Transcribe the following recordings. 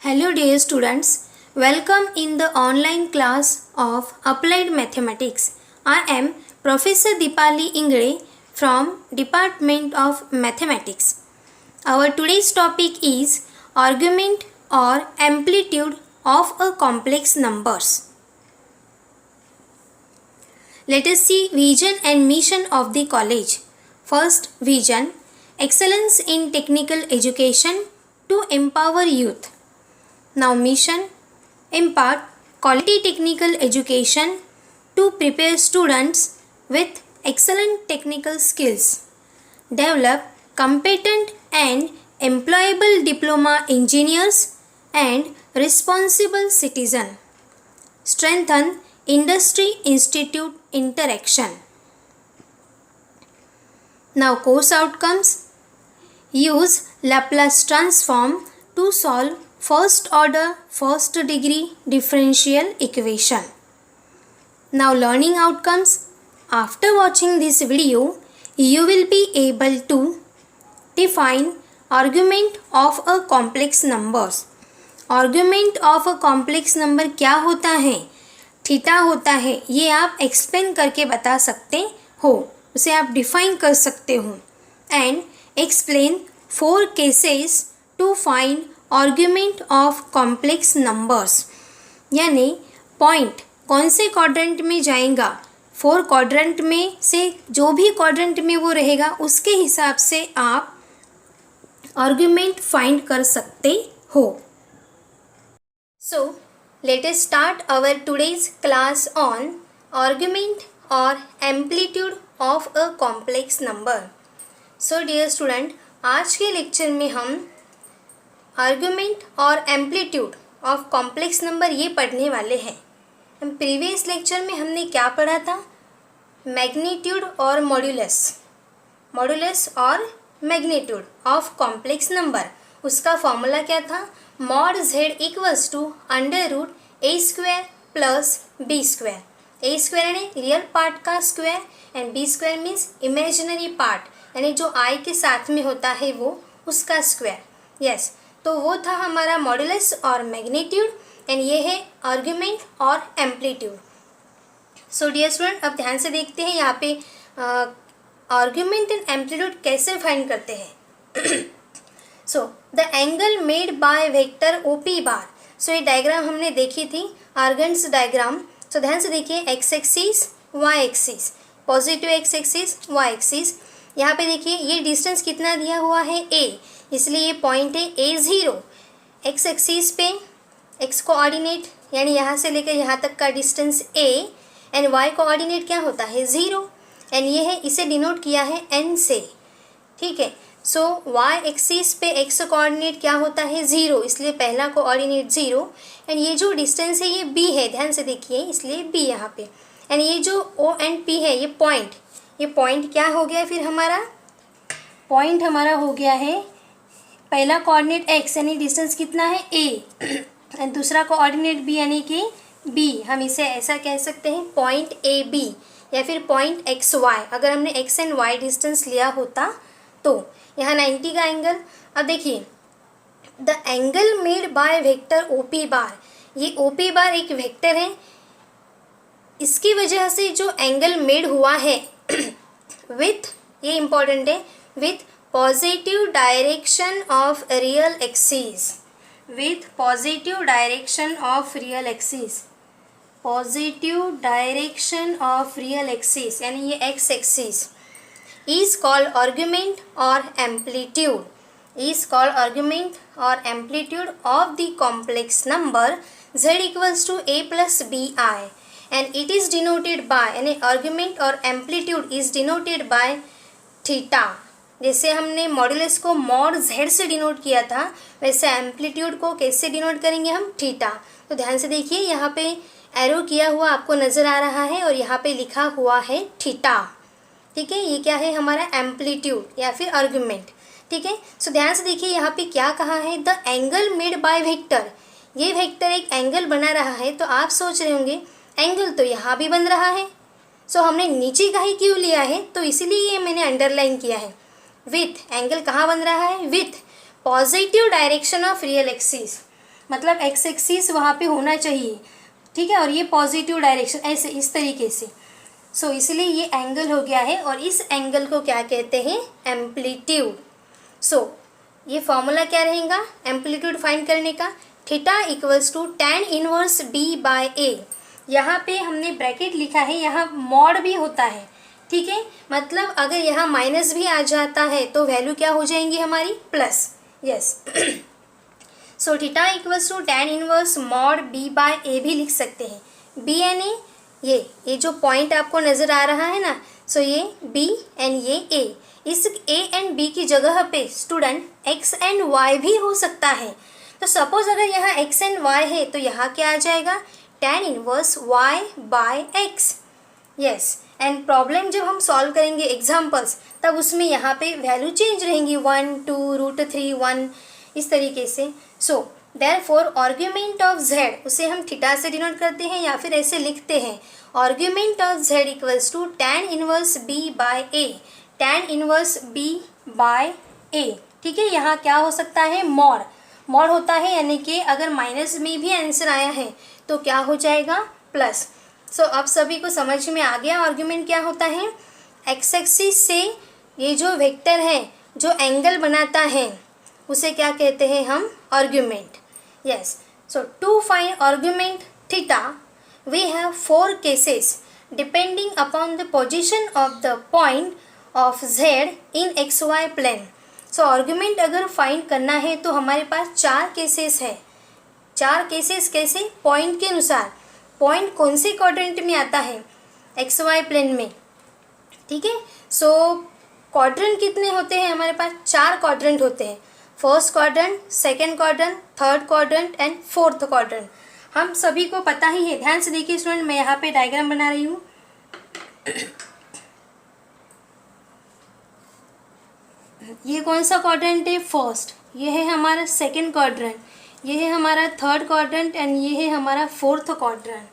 Hello dear students, welcome in the online class of Applied Mathematics. I am Professor Dipali Ingre from Department of Mathematics. Our today's topic is argument or amplitude of a complex numbers. Let us see vision and mission of the college. First, vision: excellence in technical education to empower youth. Now mission: impart quality technical education to prepare students with excellent technical skills. Develop competent and employable diploma engineers and responsible citizen. Strengthen industry institute interaction. Now course outcomes: use Laplace transform to solve first order first degree differential equation. Now learning outcomes: after watching this video you will be able to define argument of a complex numbers. argument of a complex number क्या होता है? Theta होता है, ये आप explain करके बता सकते हो, उसे आप डिफाइन कर सकते हो. And explain 4 cases to find argument of complex numbers. यानी पॉइंट कौन से क्वाड्रेंट में जाएगा, 4 क्वाड्रेंट में से जो भी क्वाड्रेंट में वो रहेगा उसके हिसाब से आप आर्ग्यूमेंट फाइंड कर सकते हो. So let us start our today's class on argument और amplitude of a complex number. So dear student, आज के लेक्चर में हम आर्ग्यूमेंट और एम्पलीट्यूड ऑफ कॉम्प्लेक्स नंबर ये पढ़ने वाले हैं. हम प्रीवियस लेक्चर में हमने क्या पढ़ा था? मैग्नीट्यूड और मॉड्यूलस. मॉड्यूलस और मैग्नीट्यूड ऑफ कॉम्प्लेक्स नंबर, उसका फॉर्मूला क्या था? Mod Z equals to under root A square plus B square. A square यानी रियल पार्ट का square and B square means imaginary part यानी जो आई के साथ में होता है वो उसका स्क्वायर. यस, तो वो था हमारा मॉड्यूलस और मैग्नीट्यूड एंड ये है आर्ग्यूमेंट और एम्पलीट्यूड. सो डियर स्टूडेंट, अब ध्यान से देखते हैं यहाँ पे आर्ग्यूमेंट एंड एम्पलीट्यूड कैसे फाइंड करते हैं. So the angle made by vector O P bar. So ये डायग्राम हमने देखी थी, आर्गन्स डायग्राम. सो ध्यान से देखिए, X axis Y axis, positive X axis Y axis. यहाँ पे देखिए ये डिस्टेंस कितना दिया हुआ है? ए, इसलिए ये पॉइंट है A0. एक्स एक्सिस पे एक्स कोऑर्डिनेट यानी यहाँ से लेकर यहाँ तक का distance A and Y coordinate क्या होता है? 0 एंड ये है, इसे डिनोट किया है N से. ठीक है, सो वाई एक्सिस पे एक्स कोऑर्डिनेट क्या होता है? 0, इसलिए पहला कोऑर्डिनेट 0 एंड ये जो डिस्टेंस है ये B है, ध्यान से देखिए, इसलिए B यहाँ पे. एंड ये जो O एंड P है ये पॉइंट क्या हो गया? फिर हमारा पॉइंट हमारा हो गया है पहला कोऑर्डिनेट x यानी डिस्टेंस कितना है a एंड दूसरा कोऑर्डिनेट b यानी कि b. हम इसे ऐसा कह सकते हैं पॉइंट ए बी या फिर पॉइंट एक्स वाई. अगर हमने x एंड y डिस्टेंस लिया होता तो यहाँ 90 का एंगल. अब देखिए, the angle made by vector O P bar. ये ओ पी बार एक वेक्टर है, इसकी वजह से जो एंगल मेड हुआ है विथ, ये इंपॉर्टेंट है, with positive direction of real axis. With positive direction of real axis. Positive direction of real axis यानी ये x axis is called argument or amplitude. Is called argument or amplitude of the complex number z equals to a plus bi and it is denoted by यानी argument or amplitude is denoted by theta. जैसे हमने modulus को mod Z से denote किया था, वैसे amplitude को कैसे डिनोट करेंगे हम? थीटा. तो ध्यान से देखिए, यहाँ पे एरो किया हुआ आपको नज़र आ रहा है और यहाँ पे लिखा हुआ है थीटा. ठीक है, ये क्या है? हमारा एम्पलीट्यूड या फिर आर्ग्यूमेंट. ठीक है, सो ध्यान से देखिए यहाँ पे क्या कहा है? The angle made by vector. ये वेक्टर एक एंगल बना रहा है, तो आप सोच रहे होंगे एंगल तो यहाँ भी बन रहा है, सो हमने नीचे का ही क्यों लिया है? तो इसीलिए ये मैंने अंडरलाइन किया है. विथ एंगल कहाँ बन रहा है? With positive direction of real axis. मतलब एक्स एक्सिस वहाँ पे होना चाहिए, ठीक है, और ये पॉजिटिव डायरेक्शन, ऐसे इस तरीके से। सो इसलिए ये एंगल हो गया है और इस एंगल को क्या कहते हैं, एम्पलीट्यूड। सो ये फॉर्मूला क्या रहेगा एम्पलीट्यूड फाइंड करने का, theta equals to tan inverse b by a। यहाँ पे हमने ब्रैकेट लिखा है, यहाँ मॉड भी होता है, ठीक है, मतलब अगर यहाँ माइनस भी आ जाता है तो वैल्यू क्या हो जाएंगी हमारी, plus. Yes, so theta equals to tan inverse mod b by a भी लिख सकते हैं। b एंड a, ये जो पॉइंट आपको नज़र आ रहा है ना, सो ये b एंड ये a, इस a एंड b की जगह पे स्टूडेंट x एंड y भी हो सकता है। तो सपोज अगर यहाँ x एंड y है तो यहाँ क्या आ जाएगा, tan inverse y by x। Yes, and problem जब हम सॉल्व करेंगे एग्जाम्पल्स, तब उसमें यहाँ पे वैल्यू चेंज रहेंगी, 1 2 √3 1 इस तरीके से। So therefore argument of z, उसे हम थीटा से डिनोट करते हैं या फिर ऐसे लिखते हैं, argument of z equals to tan inverse b by a, tan inverse b by a, ठीक है। यहाँ क्या हो सकता है, मॉड होता है, यानी कि अगर माइनस में भी आंसर आया है तो क्या हो जाएगा, प्लस। सो अब सभी को समझ में आ गया आर्ग्यूमेंट क्या होता है। एक्स एक्सिस से ये जो वेक्टर है जो एंगल बनाता है उसे क्या कहते हैं हम, argument. Yes, so to find argument theta we have 4 cases depending upon the position of the point of z in xy plane. So argument अगर फाइंड करना है तो हमारे पास 4 केसेस है। 4 केसेस कैसे, पॉइंट के अनुसार, पॉइंट कौन से क्वाड्रेंट में आता है, xy प्लेन में, ठीक है। सो क्वाड्रेंट कितने होते हैं हमारे पास, 4 क्वाड्रेंट होते हैं, first quadrant, second quadrant, third quadrant and fourth quadrant. हम सभी को पता ही है, ध्यान से देखिए स्टूडेंट, मैं यहाँ पे डायग्राम बना रही हूँ। ये कौन सा क्वाड्रेंट है, फर्स्ट, ये है हमारा सेकंड क्वाड्रेंट, ये है हमारा थर्ड क्वाड्रेंट एंड ये है हमारा फोर्थ क्वाड्रेंट।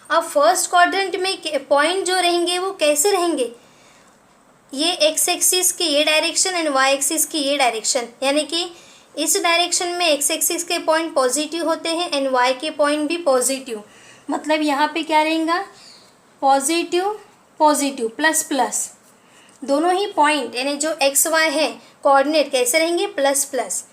अब फर्स्ट क्वाड्रेंट में पॉइंट जो रहेंगे वो कैसे रहेंगे, ये एक्स एक्सिस की ये डायरेक्शन एंड वाई एक्सिस की ये डायरेक्शन, यानी कि इस डायरेक्शन में एक्स एक्सिस के पॉइंट पॉजिटिव होते हैं एंड वाई के पॉइंट भी पॉजिटिव, मतलब यहाँ पे क्या रहेगा, पॉजिटिव पॉजिटिव प्लस प्लस, दोनों ही पॉइंट यानी जो एक्स वाई है कोऑर्डिनेट कैसे रहेंगे, प्लस प्लस।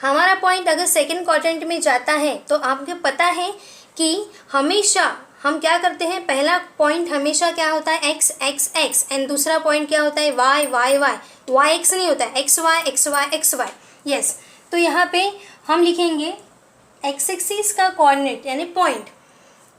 हमारा पॉइंट अगर सेकंड क्वाड्रेंट में जाता है तो आपको पता है कि हमेशा हम क्या करते हैं, पहला पॉइंट हमेशा क्या होता है, एक्स एक्स एक्स, एंड दूसरा पॉइंट क्या होता है, Y Y Y, Y X नहीं होता है, X Y X Y X Y. Yes, तो यहाँ पे हम लिखेंगे एक्स एक्सिस का कोऑर्डिनेट यानी पॉइंट।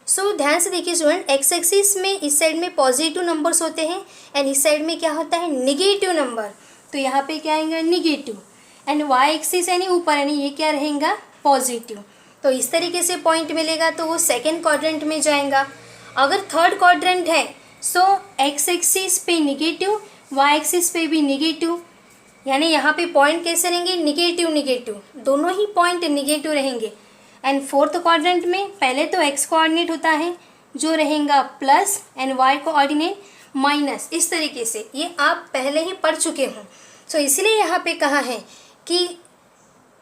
सो ध्यान से देखिए स्टूडेंट, एक्स एक्सिस में इस साइड में पॉजिटिव नंबर्स होते हैं एंड इस साइड में क्या होता है, निगेटिव नंबर, तो यहाँ पे क्या आएगा, निगेटिव, एंड वाई एक्सिस यानी ऊपर, यानी ये क्या रहेगा, पॉजिटिव। तो इस तरीके से पॉइंट मिलेगा तो वो सेकंड क्वाड्रेंट में जाएगा। अगर थर्ड क्वाड्रेंट है सो एक्स एक्सिस पे निगेटिव, वाई एक्सिस पे भी निगेटिव, यानी यहाँ पे पॉइंट कैसे रहेंगे, निगेटिव निगेटिव, दोनों ही पॉइंट निगेटिव रहेंगे। एंड फोर्थ क्वाड्रेंट में पहले तो एक्स कोऑर्डिनेट होता है जो रहेगा plus and Y coordinate minus, इस तरीके से, ये आप पहले ही पढ़ चुके हो। सो इसलिए यहाँ पे कहा है कि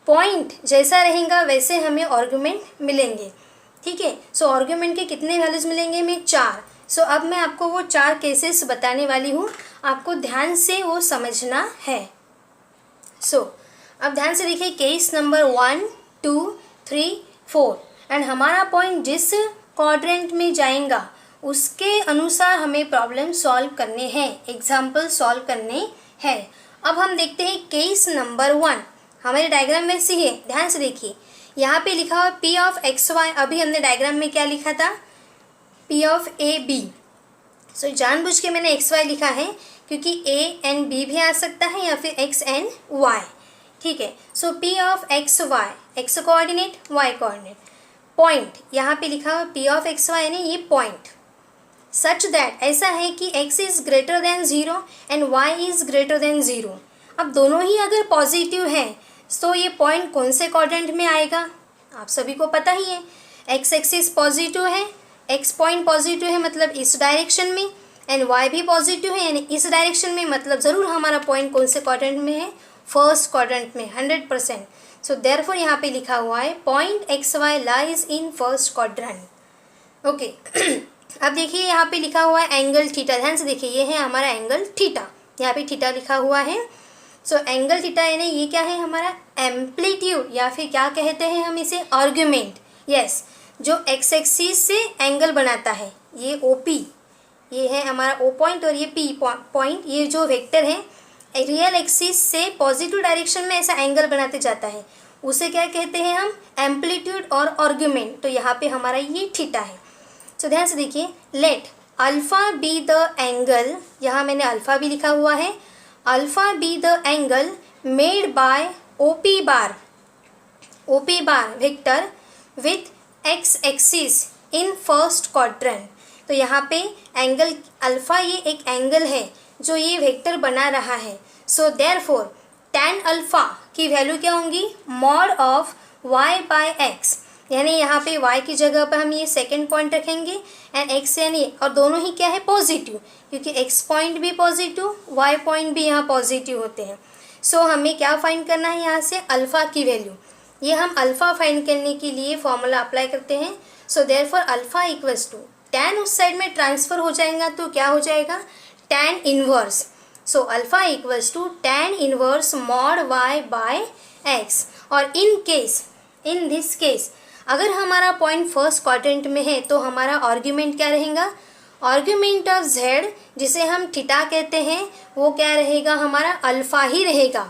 पॉइंट जैसा रहेगा वैसे हमें आर्गुमेंट मिलेंगे, ठीक है। सो आर्गुमेंट के कितने वैल्यूज मिलेंगे, में 4। सो अब मैं आपको वो 4 केसेस बताने वाली हूँ, आपको ध्यान से वो समझना है। सो अब ध्यान से देखिए, केस नंबर 1 2 3 4, एंड हमारा पॉइंट जिस क्वाड्रेंट में जाएगा उसके अनुसार हमें प्रॉब्लम सॉल्व करने हैं, एग्जाम्पल सॉल्व करने हैं। अब हम देखते हैं केस नंबर 1, हमारे डायग्राम में से है, ध्यान से देखिए, यहाँ पे लिखा हुआ P ऑफ एक्स वाई, अभी हमने डायग्राम में क्या लिखा था, P ऑफ ए बी। सो जानबूझ के मैंने एक्स वाई लिखा है क्योंकि A एंड B भी आ सकता है या फिर X एंड Y, ठीक है। So P of X Y, X coordinate Y coordinate, point यहाँ पे लिखा हुआ P ऑफ एक्स वाई यानी ये पॉइंट, सच दैट ऐसा है कि x is greater than 0 and y is greater than 0। अब दोनों ही अगर पॉजिटिव हैं तो ये पॉइंट कौन से क्वाड्रेंट में आएगा, आप सभी को पता ही है, x एक्सिस पॉजिटिव है, x पॉइंट पॉजिटिव है मतलब इस डायरेक्शन में, एंड y भी पॉजिटिव है यानी इस डायरेक्शन में, मतलब ज़रूर हमारा पॉइंट कौन से क्वाड्रेंट में है, फर्स्ट क्वाड्रेंट में 100%। सो देयरफॉर यहाँ पे लिखा हुआ है point X Y lies in first quadrant. Okay, अब देखिए यहाँ पे लिखा हुआ है एंगल थीटा। ध्यान से देखिए, ये है हमारा एंगल थीटा, यहाँ पे थीटा लिखा हुआ है। सो एंगल थीटा यानी ये क्या है हमारा एम्पलीट्यूड, या फिर क्या कहते हैं हम इसे आर्गुमेंट। यस, जो एक्स एक्सिस से एंगल बनाता है, ये ओ पी, ये है हमारा ओ पॉइंट और ये पी पॉइंट, ये जो वेक्टर है रियल एक्सिस से पॉजिटिव डायरेक्शन में ऐसा एंगल बनाते जाता है, उसे क्या कहते हैं हम एम्पलीट्यूड और आर्गुमेंट। तो यहाँ पे हमारा ये थीटा है। सो ध्यान से देखिए, let alpha be the angle, यहाँ मैंने अल्फा भी लिखा हुआ है, alpha be the angle made by O P bar vector with X axis in first quadrant. तो यहाँ पे एंगल अल्फा ये एक एंगल है जो ये वेक्टर बना रहा है। सो देयरफॉर tan अल्फा की वैल्यू क्या होंगी, mod of y by x, यानी यहाँ पे y की जगह पर हम ये सेकेंड पॉइंट रखेंगे एंड x यानी, और दोनों ही क्या है पॉजिटिव, क्योंकि x पॉइंट भी पॉजिटिव, y पॉइंट भी यहाँ पॉजिटिव होते हैं। सो हमें क्या फाइंड करना है यहाँ से, अल्फ़ा की वैल्यू। ये हम अल्फ़ा फाइंड करने के लिए फॉर्मूला अप्लाई करते हैं। So therefore alpha equals to tan उस साइड में ट्रांसफ़र हो जाएगा तो क्या हो जाएगा, tan inverse. So alpha equals to tan inverse mod y by x। और इन दिस केस अगर हमारा पॉइंट फर्स्ट क्वाड्रेंट में है तो हमारा आर्ग्यूमेंट क्या रहेगा, आर्ग्यूमेंट ऑफ z, जिसे हम थीटा कहते हैं, वो क्या रहेगा हमारा अल्फ़ा ही रहेगा।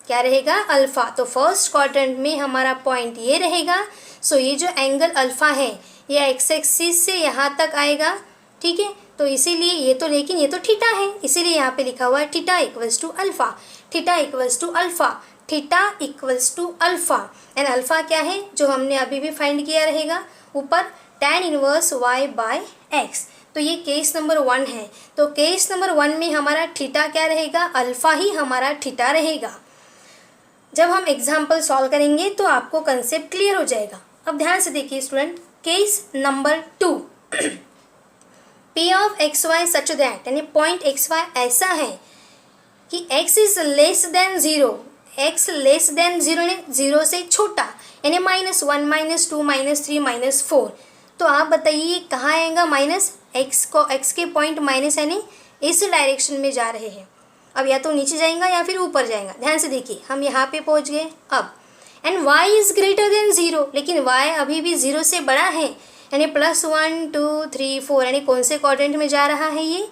क्या रहेगा, अल्फ़ा। तो फर्स्ट क्वाड्रेंट में हमारा पॉइंट ये रहेगा। सो ये जो एंगल अल्फ़ा है ये एक्स एक्सिस से यहाँ तक आएगा, ठीक है। तो इसीलिए ये तो, लेकिन ये तो थीटा है, इसीलिए यहाँ पे लिखा हुआ है theta equals to alpha, theta equals to alpha, theta equals to alpha. And alpha क्या है जो हमने अभी भी फाइंड किया रहेगा ऊपर, tan inverse y by x। तो ये केस नंबर 1 है। तो केस नंबर 1 में हमारा थीटा क्या रहेगा, अल्फ़ा ही हमारा थीटा रहेगा। जब हम एग्जाम्पल सॉल्व करेंगे तो आपको कंसेप्ट क्लियर हो जाएगा। अब ध्यान से देखिए student, case number 2, P of X Y such that, यानी पॉइंट एक्स वाई ऐसा है कि x is less than 0, x less than 0 यानी 0 से छोटा, यानी -1, -2, -3, -4। तो आप बताइए कहाँ आएगा माइनस, x के पॉइंट माइनस यानी इस डायरेक्शन में जा रहे हैं। अब या तो नीचे जाएगा या फिर ऊपर जाएगा। ध्यान से देखिए, हम यहाँ पे पहुँच गए अब, and y is greater than 0, लेकिन y अभी भी 0 से बड़ा है, यानी +1, 2, 3, 4, यानी कौन से क्वाड्रेंट में जा रहा है ये,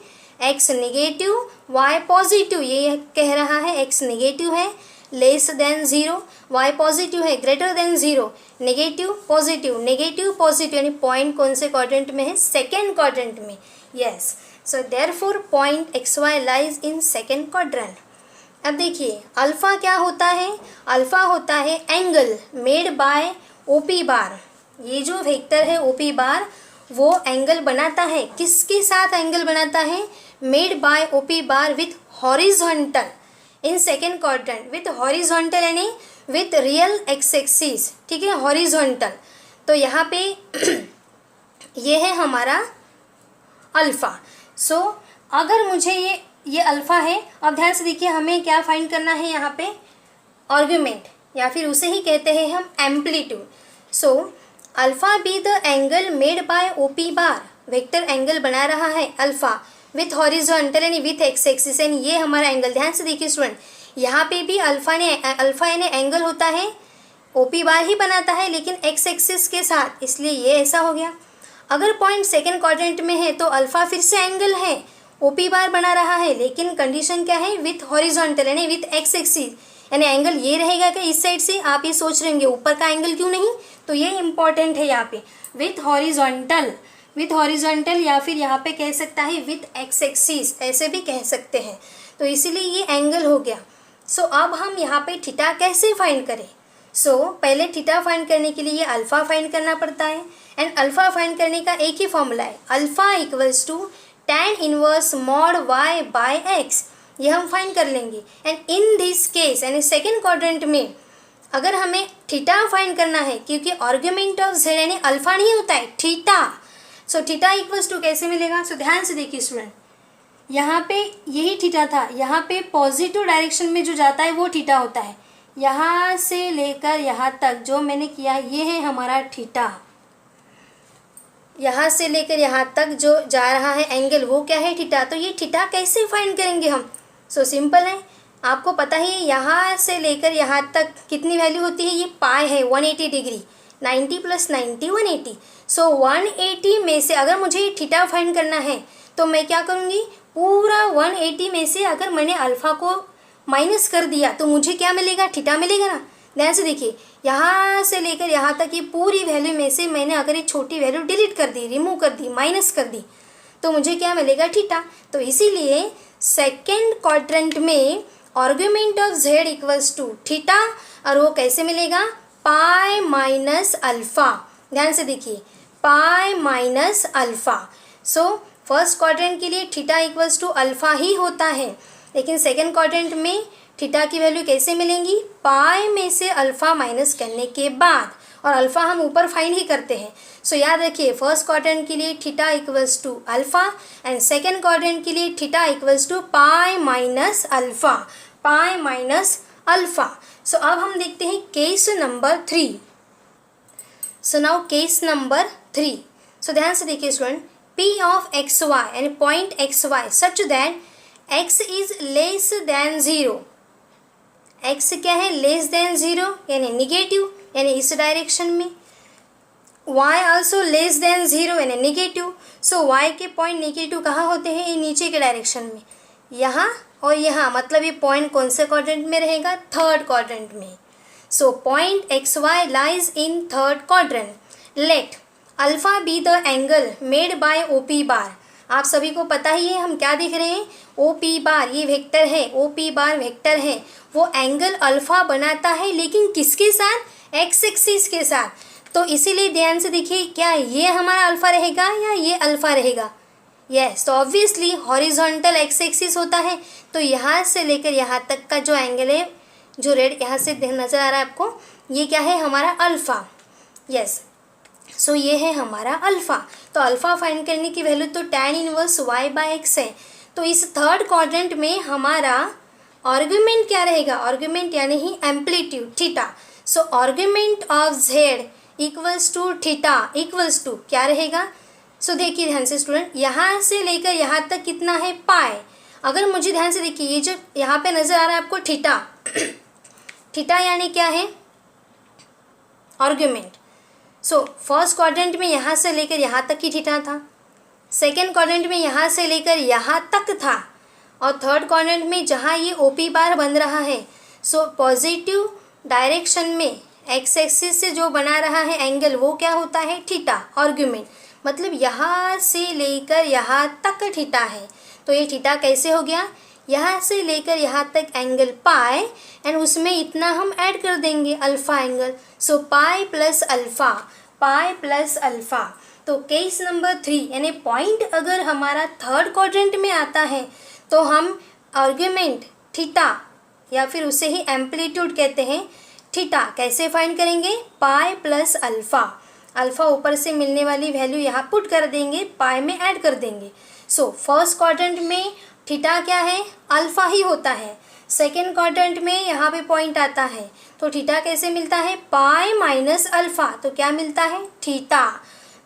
x नेगेटिव y पॉजिटिव। ये कह रहा है x नेगेटिव है, लेस देन 0, y पॉजिटिव है, greater than 0, negative positive, negative positive, यानी पॉइंट कौन से क्वाड्रेंट में है, सेकेंड क्वाड्रेंट में। Yes, so therefore point X Y lies in second quadrant. अब देखिए अल्फ़ा क्या होता है, अल्फ़ा होता है angle made by O P bar. ये जो वेक्टर है ओ पी बार वो एंगल बनाता है, किसके साथ एंगल बनाता है, made by O P bar with horizontal in second quadrant, with horizontal यानी विथ रियल एक्स एक्सिस, ठीक है, हॉरिजॉन्टल। तो यहाँ पे ये है हमारा अल्फ़ा। सो अगर मुझे ये अल्फ़ा है, अब ध्यान से देखिए हमें क्या फाइंड करना है यहाँ पे, आर्गुमेंट, या फिर उसे ही कहते हैं हम amplitude. So alpha be the angle made by O P bar, vector angle बना रहा है अल्फ़ा विथ हॉरिजॉन्टल यानी विथ एक्स एक्सिस, यानी ये हमारा एंगल। ध्यान से देखिए स्टूडेंट, यहाँ पे भी अल्फ़ा यानी एंगल होता है, ओ पी बार ही बनाता है लेकिन एक्स एक्सिस के साथ, इसलिए ये ऐसा हो गया। अगर पॉइंट सेकेंड क्वाड्रेंट में है तो अल्फ़ा फिर से एंगल है, ओ पी बार बना रहा है, लेकिन कंडीशन क्या है, विथ हॉरिजॉन्टल यानी विथ एक्स एक्सिस, यानी एंगल ये रहेगा कि इस साइड से। आप ये सोच रहे होंगे ऊपर का एंगल क्यों नहीं, तो ये इंपॉर्टेंट है यहाँ पे, विथ हॉरिजॉन्टल या फिर यहाँ पे कह सकता है विथ एक्स एक्सिस, ऐसे भी कह सकते हैं। तो इसीलिए ये एंगल हो गया। सो अब हम यहाँ पे थीटा कैसे फाइंड करें। पहले थीटा फाइंड करने के लिए ये अल्फ़ा फाइंड करना पड़ता है, एंड अल्फ़ा फाइंड करने का एक ही फॉर्मूला है, alpha equals to tan inverse mod y by x। ये हम फाइंड कर लेंगे। एंड इन दिस केस यानी सेकेंड क्वाड्रेंट में अगर हमें थीटा फाइंड करना है, क्योंकि आर्गुमेंट ऑफ z यानी अल्फ़ा नहीं होता है, theta. So theta equals to कैसे मिलेगा, सो ध्यान से देखिए स्टूडेंट, यहाँ पे यही थीटा था, यहाँ पे पॉजिटिव डायरेक्शन में जो जाता है वो थीटा होता है, यहाँ से लेकर यहाँ तक जो मैंने किया ये है हमारा थीटा। यहाँ से लेकर यहाँ तक जो जा रहा है एंगल वो क्या है थीटा। तो ये थीटा कैसे फाइंड करेंगे हम। सो सिंपल है, आपको पता ही है यहाँ से लेकर यहाँ तक कितनी वैल्यू होती है, ये पाई है 180 डिग्री, 90 + 90 180। सो 180 में से अगर मुझे थीटा फाइंड करना है तो मैं क्या करूँगी, पूरा 180 में से अगर मैंने अल्फ़ा को माइनस कर दिया तो मुझे क्या मिलेगा, थीटा मिलेगा ना। ध्यान से देखिए, यहाँ से लेकर यहाँ तक की पूरी वैल्यू में से मैंने अगर एक छोटी वैल्यू डिलीट कर दी, रिमूव कर दी, माइनस कर दी तो मुझे क्या मिलेगा, थीटा। तो इसीलिए सेकेंड क्वाड्रेंट में argument of z equals to theta, और वो कैसे मिलेगा, पाई माइनस अल्फ़ा। ध्यान से देखिए, पाई minus alpha. So first quadrant के लिए थीटा इक्वल्स टू अल्फ़ा ही होता है, लेकिन सेकेंड क्वाड्रेंट में थीटा की वैल्यू कैसे मिलेंगी, पाई में से अल्फ़ा माइनस करने के बाद, और अल्फ़ा हम ऊपर फाइंड ही करते हैं। सो याद रखिए, फर्स्ट क्वाड्रेंट के लिए theta equals to alpha and second quadrant के लिए theta equals to pi minus alpha, pi minus alpha. So अब हम देखते हैं case number 3। So now case number 3। So ध्यान से देखिए student, P of X Y यानी point X Y such that x is less than 0। x क्या है, लेस देन 0 यानी निगेटिव, यानी इस डायरेक्शन में। y आल्सो लेस देन 0 यानी निगेटिव। सो y के पॉइंट निगेटिव कहाँ होते हैं, ये नीचे के डायरेक्शन में, यहाँ और यहाँ। मतलब ये पॉइंट कौन से क्वाड्रेंट में रहेगा, थर्ड क्वाड्रेंट में। So point X Y lies in third quadrant. Let alpha be the angle made by O P bar. आप सभी को पता ही है हम क्या देख रहे हैं, ओ पी बार ये वेक्टर है, ओ पी बार वेक्टर है, वो एंगल अल्फ़ा बनाता है, लेकिन किसके साथ, एक्स एक्सिस के साथ। तो इसीलिए ध्यान से देखिए, क्या ये हमारा अल्फ़ा रहेगा या ये अल्फ़ा रहेगा। यस, तो ऑब्वियसली हॉरिजॉन्टल एक्स एक्सिस होता है, तो यहाँ से लेकर यहाँ तक का जो एंगल है, जो रेड यहाँ से नज़र आ रहा है आपको, ये क्या है, हमारा अल्फ़ा। यस, सो ये है हमारा अल्फ़ा। तो अल्फ़ा फाइंड करने की वैल्यू तो tan इनवर्स y/x है। तो इस थर्ड क्वाड्रेंट में हमारा आर्गुमेंट क्या रहेगा, आर्गुमेंट यानी ही amplitude theta. So argument of z equals to theta equals to क्या रहेगा। सो देखिए ध्यान से स्टूडेंट, यहाँ से लेकर यहाँ तक कितना है, पाई। अगर मुझे ध्यान से देखिए, ये जो यहाँ पे नज़र आ रहा है आपको थीटा, थीटा यानी क्या है, आर्गुमेंट। सो फर्स्ट क्वाड्रेंट में यहाँ से लेकर यहाँ तक की थीटा था, सेकेंड क्वाड्रेंट में यहाँ से लेकर यहाँ तक था, और थर्ड क्वाड्रेंट में जहाँ ये ओ पी बार बन रहा है, सो पॉजिटिव डायरेक्शन में एक्स एक्सिस से जो बना रहा है एंगल वो क्या होता है, थीटा, आर्गुमेंट। मतलब यहाँ से लेकर यहाँ तक थीटा है, तो ये थीटा कैसे हो गया, यहाँ से लेकर यहाँ तक एंगल पाई एंड उसमें इतना हम ऐड कर देंगे alpha angle. So pi plus alpha, pi plus alpha. तो केस नंबर 3 यानी पॉइंट अगर हमारा थर्ड क्वाड्रेंट में आता है तो हम आर्गुमेंट थीटा या फिर उसे ही एम्पलीट्यूड कहते हैं, थीटा कैसे फाइंड करेंगे, पाई प्लस अल्फ़ा। अल्फ़ा ऊपर से मिलने वाली वैल्यू यहाँ पुट कर देंगे, पाई में ऐड कर देंगे। सो फर्स्ट क्वाड्रेंट में थीटा क्या है, अल्फ़ा ही होता है। सेकेंड क्वाड्रेंट में यहाँ पे पॉइंट आता है तो थीटा कैसे मिलता है, पाई माइनस अल्फ़ा, तो क्या मिलता है, थीटा।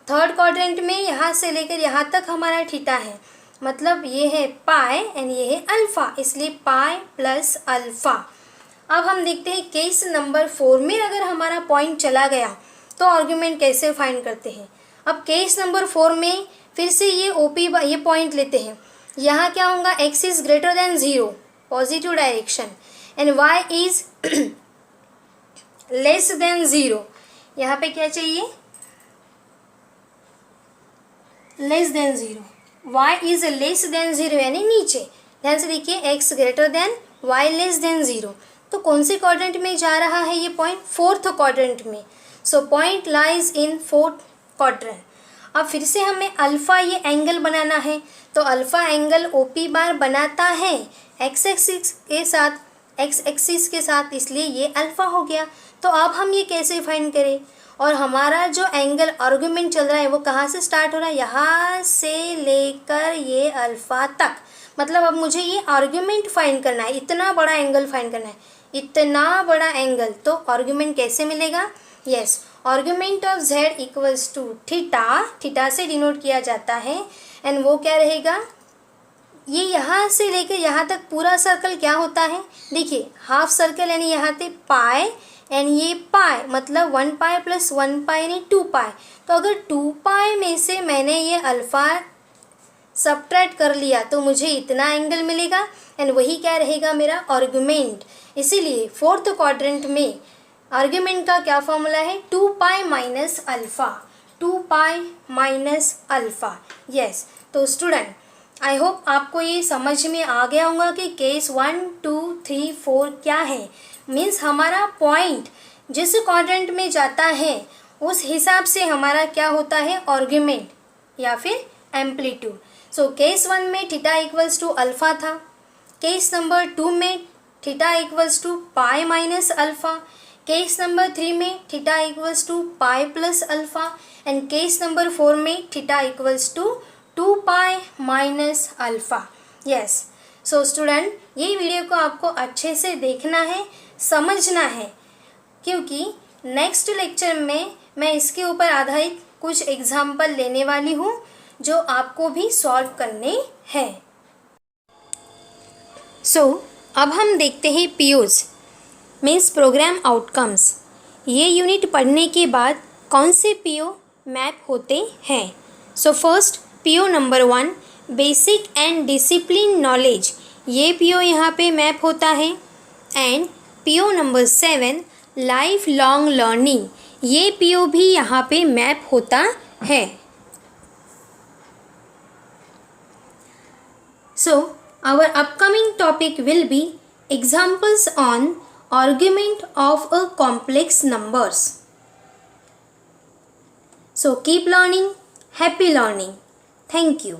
थर्ड क्वाड्रेंट में यहाँ से लेकर यहाँ तक हमारा थीटा है, मतलब ये है पाई एंड ये है अल्फ़ा, इसलिए पाई प्लस अल्फ़ा। अब हम देखते हैं केस नंबर 4 में अगर हमारा पॉइंट चला गया तो आर्गुमेंट कैसे फाइंड करते हैं। अब केस नंबर 4 में फिर से ये ओपी ये पॉइंट लेते हैं, यहाँ क्या होगा, x is greater than 0 positive direction and y is less than 0। यहाँ पे क्या चाहिए, less than 0, y is less than 0 यानी नीचे। ध्यान से देखिए, x greater than y less than 0। तो कौन से क्वाड्रेंट में जा रहा है ये पॉइंट, फोर्थ क्वाड्रेंट में। So point lies in fourth quadrant. अब फिर से हमें अल्फ़ा ये एंगल बनाना है, तो alpha angle O P bar बनाता है एक्स एक्सिस के साथ, एक्स एक्सिस के साथ, इसलिए ये अल्फ़ा हो गया। तो अब हम ये कैसे फाइंड करें, और हमारा जो एंगल आर्गुमेंट चल रहा है वो कहाँ से स्टार्ट हो रहा है, यहाँ से लेकर ये अल्फ़ा तक। मतलब अब मुझे ये आर्गुमेंट फाइंड करना है, इतना बड़ा एंगल फाइंड करना है, इतना बड़ा एंगल, तो आर्गुमेंट कैसे मिलेगा? Yes, argument of z equals to theta, theta से डिनोट किया जाता है। एंड वो क्या रहेगा, ये यहाँ से लेकर यहाँ तक पूरा सर्कल क्या होता है, देखिए हाफ सर्कल यानी यहाँ पे पाई एंड ये पाई, मतलब 1 पाई प्लस 1 पाई यानी 2 पाई। तो अगर 2 पाई में से मैंने ये अल्फ़ा सबट्रैक्ट कर लिया तो मुझे इतना एंगल मिलेगा एंड वही क्या रहेगा मेरा आर्गुमेंट। इसीलिए फोर्थ क्वाड्रेंट में आर्गुमेंट का क्या फॉर्मूला है, 2 pi minus alpha, 2 pi minus alpha. Yes, तो स्टूडेंट आई होप आपको ये समझ में आ गया होगा कि केस 1, 2, 3, 4 क्या है। मीन्स हमारा पॉइंट जिस क्वाड्रेंट में जाता है उस हिसाब से हमारा क्या होता है, आर्गुमेंट या फिर एम्पलीट्यूड। सो केस 1 में थीटा इक्वल्स टू अल्फ़ा था, केस नंबर 2 में theta equals to pi minus alpha, case number 3 में theta equals to pi plus alpha and case number 4 में theta equals to 2 pi minus alpha. Yes, so student ये video को आपको अच्छे से देखना है, समझना है, क्योंकि नेक्स्ट लेक्चर में मैं इसके ऊपर आधारित कुछ एग्जाम्पल लेने वाली हूँ जो आपको भी सॉल्व करने हैं। सो अब हम देखते हैं पीओज मीन्स प्रोग्राम आउटकम्स। ये यूनिट पढ़ने के बाद कौन से पीओ मैप होते हैं। So first PO number 1 basic and discipline knowledge, ये पीओ यहाँ पे मैप होता है। And PO number 7 life long learning, ये पीओ भी यहाँ पे मैप होता है। So our upcoming topic will be examples on argument of a complex numbers. So keep learning, happy learning. Thank you.